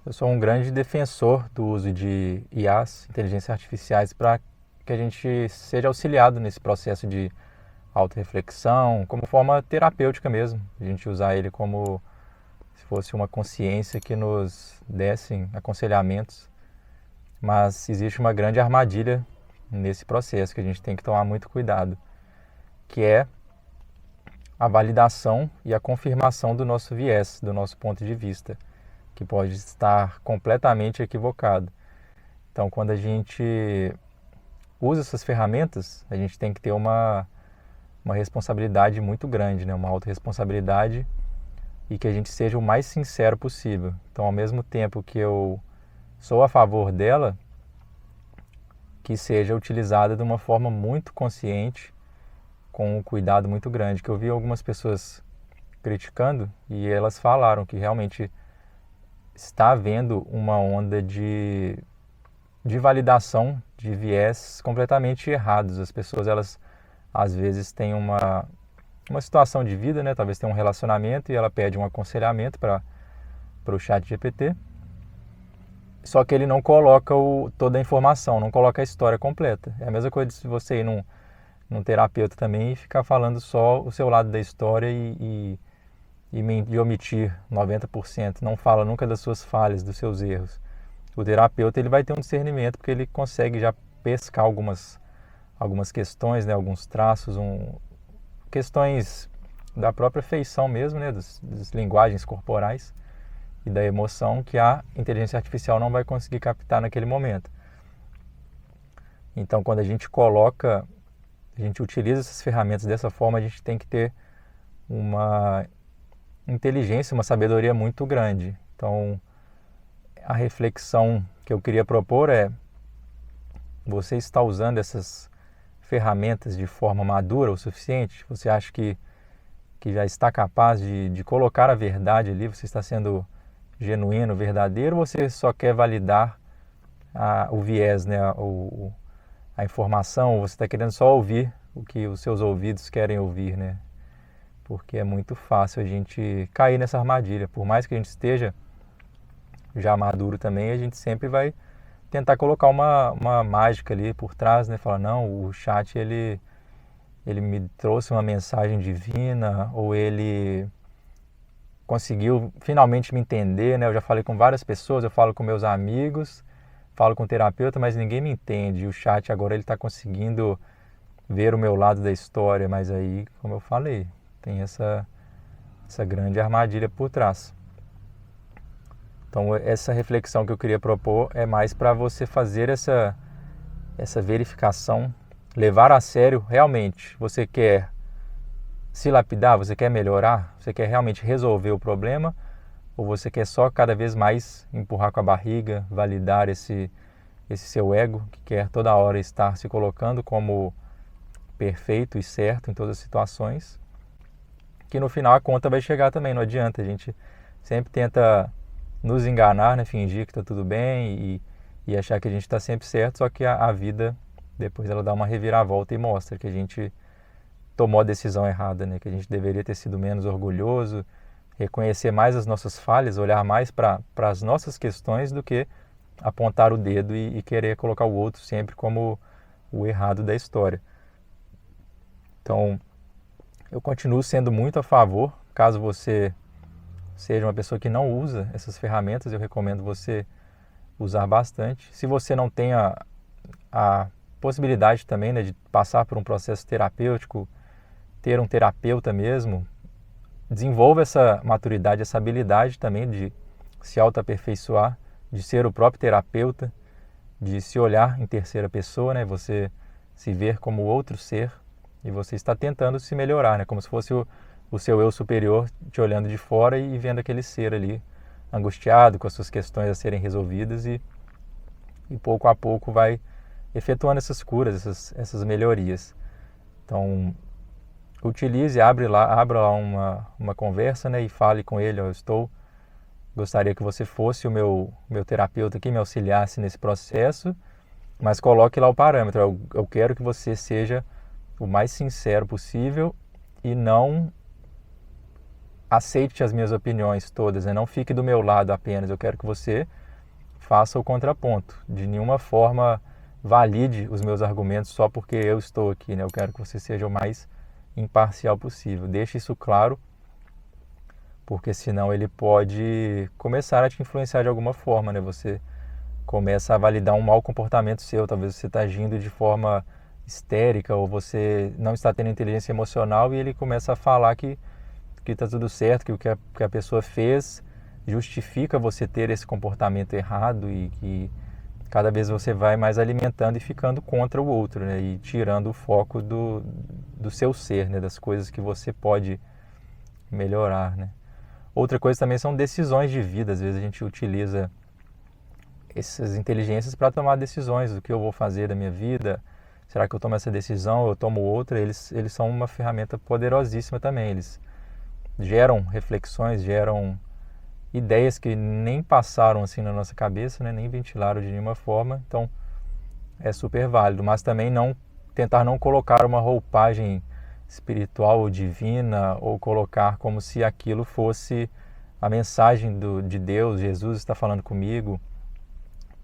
Eu sou um grande defensor do uso de IAs, inteligências artificiais, para que a gente seja auxiliado nesse processo de autorreflexão, como forma terapêutica mesmo. A gente usar ele como se fosse uma consciência que nos desse aconselhamentos. Mas existe uma grande armadilha nesse processo que a gente tem que tomar muito cuidado, que é a validação e a confirmação do nosso viés, do nosso ponto de vista, que pode estar completamente equivocado. Então, quando a gente usa essas ferramentas, a gente tem que ter uma responsabilidade muito grande, né? Uma autorresponsabilidade e que a gente seja o mais sincero possível. Então, ao mesmo tempo que eu sou a favor dela, que seja utilizada de uma forma muito consciente, com um cuidado muito grande. Que eu vi algumas pessoas criticando e elas falaram que realmente está havendo uma onda de validação de viés completamente errados. As pessoas, elas às vezes têm uma situação de vida, né? Talvez tenha um relacionamento e ela pede um aconselhamento para o chat GPT. Só que ele não coloca toda a informação, não coloca a história completa. É a mesma coisa se você ir num terapeuta também e ficar falando só o seu lado da história e omitir 90%. Não fala nunca das suas falhas, dos seus erros. O terapeuta ele vai ter um discernimento porque ele consegue já pescar algumas questões, né, alguns traços, questões da própria feição mesmo, né, das linguagens corporais e da emoção que a inteligência artificial não vai conseguir captar naquele momento. Então, quando a gente utiliza essas ferramentas dessa forma, a gente tem que ter uma inteligência, uma sabedoria muito grande. Então, a reflexão que eu queria propor é: você está usando essas ferramentas de forma madura o suficiente? Você acha que já está capaz de colocar a verdade ali? Você está sendo genuíno, verdadeiro? Ou você só quer validar o viés, né? A informação? Ou você está querendo só ouvir o que os seus ouvidos querem ouvir, né? Porque é muito fácil a gente cair nessa armadilha. Por mais que a gente esteja já maduro também, a gente sempre vai tentar colocar uma mágica ali por trás, né? Falar, não, o chat ele me trouxe uma mensagem divina, ou ele conseguiu finalmente me entender, né? Eu já falei com várias pessoas, eu falo com meus amigos, falo com o terapeuta, mas ninguém me entende. E o chat agora ele está conseguindo ver o meu lado da história, mas aí, como eu falei, tem essa grande armadilha por trás. Então, essa reflexão que eu queria propor é mais para você fazer essa verificação, levar a sério realmente. Você quer se lapidar? Você quer melhorar? Você quer realmente resolver o problema? Ou você quer só cada vez mais empurrar com a barriga, validar esse seu ego, que quer toda hora estar se colocando como perfeito e certo em todas as situações? Que no final a conta vai chegar também, não adianta. A gente sempre tenta nos enganar, né? Fingir que está tudo bem e achar que a gente está sempre certo, só que a vida depois ela dá uma reviravolta e mostra que a gente tomou a decisão errada, né? Que a gente deveria ter sido menos orgulhoso, reconhecer mais as nossas falhas, olhar mais para as nossas questões do que apontar o dedo e querer colocar o outro sempre como o errado da história. Então, eu continuo sendo muito a favor. Caso você seja uma pessoa que não usa essas ferramentas, eu recomendo você usar bastante. Se você não tem a possibilidade também, né, de passar por um processo terapêutico, ter um terapeuta mesmo, desenvolva essa maturidade, essa habilidade também de se autoaperfeiçoar, de ser o próprio terapeuta, de se olhar em terceira pessoa, né, você se ver como outro ser e você está tentando se melhorar, né, como se fosse o seu eu superior te olhando de fora e vendo aquele ser ali angustiado com as suas questões a serem resolvidas e pouco a pouco vai efetuando essas curas, essas melhorias. Então, utilize, abra lá uma conversa, né, e fale com ele: gostaria que você fosse o meu terapeuta aqui, me auxiliasse nesse processo, mas coloque lá o parâmetro: eu quero que você seja o mais sincero possível e não aceite as minhas opiniões todas, né? Não fique do meu lado apenas. Eu quero que você faça o contraponto. De nenhuma forma valide os meus argumentos só porque eu estou aqui, né? Eu quero que você seja o mais imparcial possível. Deixe isso claro, porque senão ele pode começar a te influenciar de alguma forma, né? Você começa a validar um mau comportamento seu, talvez você está agindo de forma histérica ou você não está tendo inteligência emocional e ele começa a falar que está tudo certo, que o que a pessoa fez justifica você ter esse comportamento errado e que cada vez você vai mais alimentando e ficando contra o outro, né? E tirando o foco do seu ser, né? Das coisas que você pode melhorar, né? Outra coisa também são decisões de vida. Às vezes a gente utiliza essas inteligências para tomar decisões do que eu vou fazer da minha vida. Será que eu tomo essa decisão ou eu tomo outra? Eles são uma ferramenta poderosíssima também. Eles geram reflexões, geram ideias que nem passaram assim na nossa cabeça, né? Nem ventilaram de nenhuma forma. Então é super válido, mas também não tentar não colocar uma roupagem espiritual ou divina ou colocar como se aquilo fosse a mensagem de Deus, Jesus está falando comigo.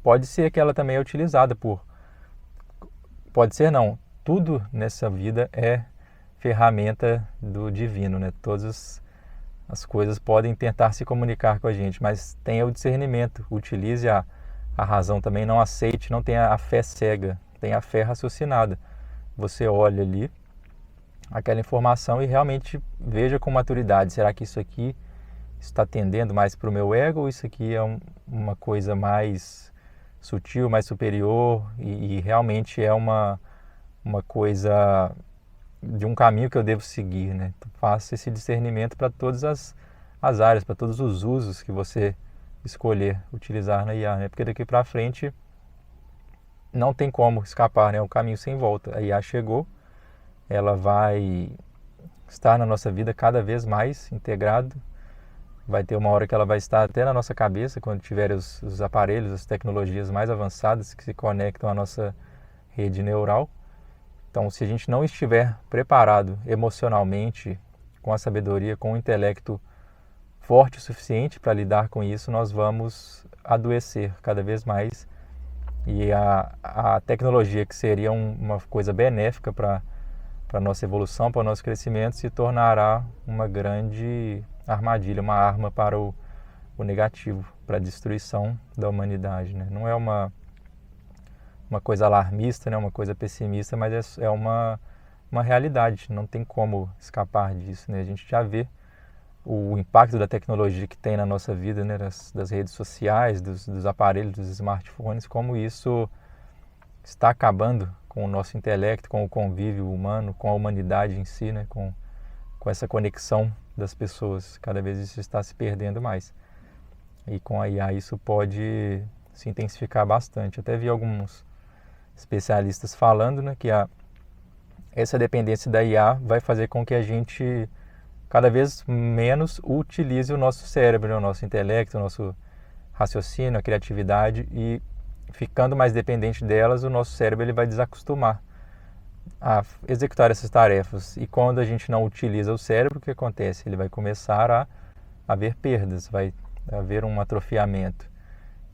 Pode ser que ela também é utilizada pode ser não, tudo nessa vida é ferramenta do divino, né? Todas as coisas podem tentar se comunicar com a gente, mas tenha o discernimento, utilize a razão também, não aceite, não tenha a fé cega, tenha a fé raciocinada. Você olha ali aquela informação e realmente veja com maturidade, será que isso aqui está tendendo mais para o meu ego ou isso aqui é uma coisa mais sutil, mais superior e realmente é uma coisa de um caminho que eu devo seguir, né? Então, faça esse discernimento para todas as áreas, para todos os usos que você escolher utilizar na IA, né? Porque daqui para frente não tem como escapar, né? É um caminho sem volta. A IA chegou, ela vai estar na nossa vida cada vez mais integrado. Vai ter uma hora que ela vai estar até na nossa cabeça, quando tiver os aparelhos, as tecnologias mais avançadas que se conectam à nossa rede neural. Então, se a gente não estiver preparado emocionalmente, com a sabedoria, com o intelecto forte o suficiente para lidar com isso, nós vamos adoecer cada vez mais. E a tecnologia, que seria uma coisa benéfica para a nossa evolução, para o nosso crescimento, se tornará uma grande armadilha, uma arma para o negativo, para a destruição da humanidade, né? Não é uma coisa alarmista, né? Uma coisa pessimista, mas é uma realidade, não tem como escapar disso, né? A gente já vê o impacto da tecnologia que tem na nossa vida, né? Das redes sociais, dos aparelhos, dos smartphones, como isso está acabando com o nosso intelecto, com o convívio humano, com a humanidade em si, né? Com essa conexão das pessoas. Cada vez isso está se perdendo mais. E com a IA isso pode se intensificar bastante. Até vi alguns especialistas falando, né, que essa dependência da IA vai fazer com que a gente cada vez menos utilize o nosso cérebro, né, o nosso intelecto, o nosso raciocínio, a criatividade, e ficando mais dependente delas, o nosso cérebro ele vai desacostumar a executar essas tarefas. E quando a gente não utiliza o cérebro, o que acontece? Ele vai começar a haver perdas, vai haver um atrofiamento.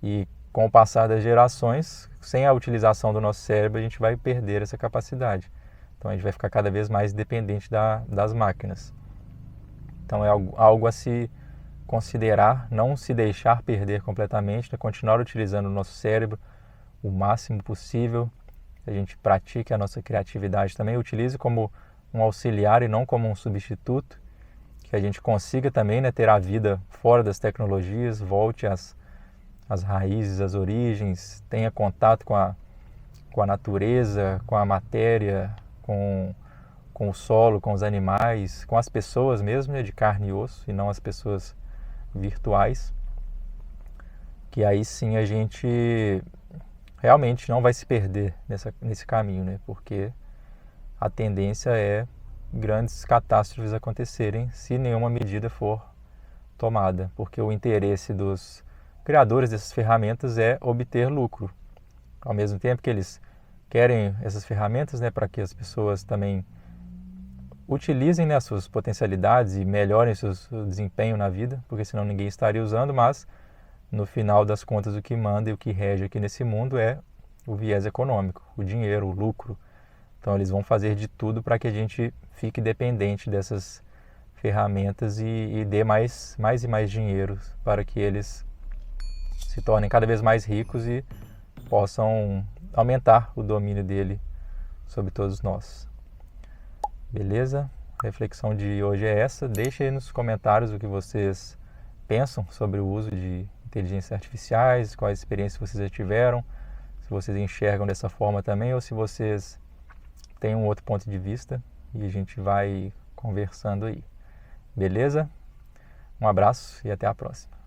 E com o passar das gerações, sem a utilização do nosso cérebro, a gente vai perder essa capacidade. Então a gente vai ficar cada vez mais dependente das máquinas. Então é algo a se considerar, não se deixar perder completamente, né? Continuar utilizando o nosso cérebro o máximo possível. A gente pratique a nossa criatividade também, utilize como um auxiliar e não como um substituto, que a gente consiga também, né, ter a vida fora das tecnologias, volte às raízes, às origens, tenha contato com a natureza, com a matéria, com o solo, com os animais, com as pessoas mesmo, né, de carne e osso, e não as pessoas virtuais, que aí sim a gente realmente não vai se perder nesse caminho, né? Porque a tendência é grandes catástrofes acontecerem se nenhuma medida for tomada, porque o interesse dos criadores dessas ferramentas é obter lucro. Ao mesmo tempo que eles querem essas ferramentas, né, para que as pessoas também utilizem, né, as suas potencialidades e melhorem seu desempenho na vida, porque senão ninguém estaria usando, mas no final das contas o que manda e o que rege aqui nesse mundo é o viés econômico, o dinheiro, o lucro. Então eles vão fazer de tudo para que a gente fique dependente dessas ferramentas e dê mais e mais dinheiro para que eles se tornem cada vez mais ricos e possam aumentar o domínio dele sobre todos nós. Beleza? A reflexão de hoje é essa. Deixe aí nos comentários o que vocês pensam sobre o uso de inteligências artificiais, quais experiências vocês já tiveram, se vocês enxergam dessa forma também ou se vocês têm um outro ponto de vista e a gente vai conversando aí. Beleza? Um abraço e até a próxima.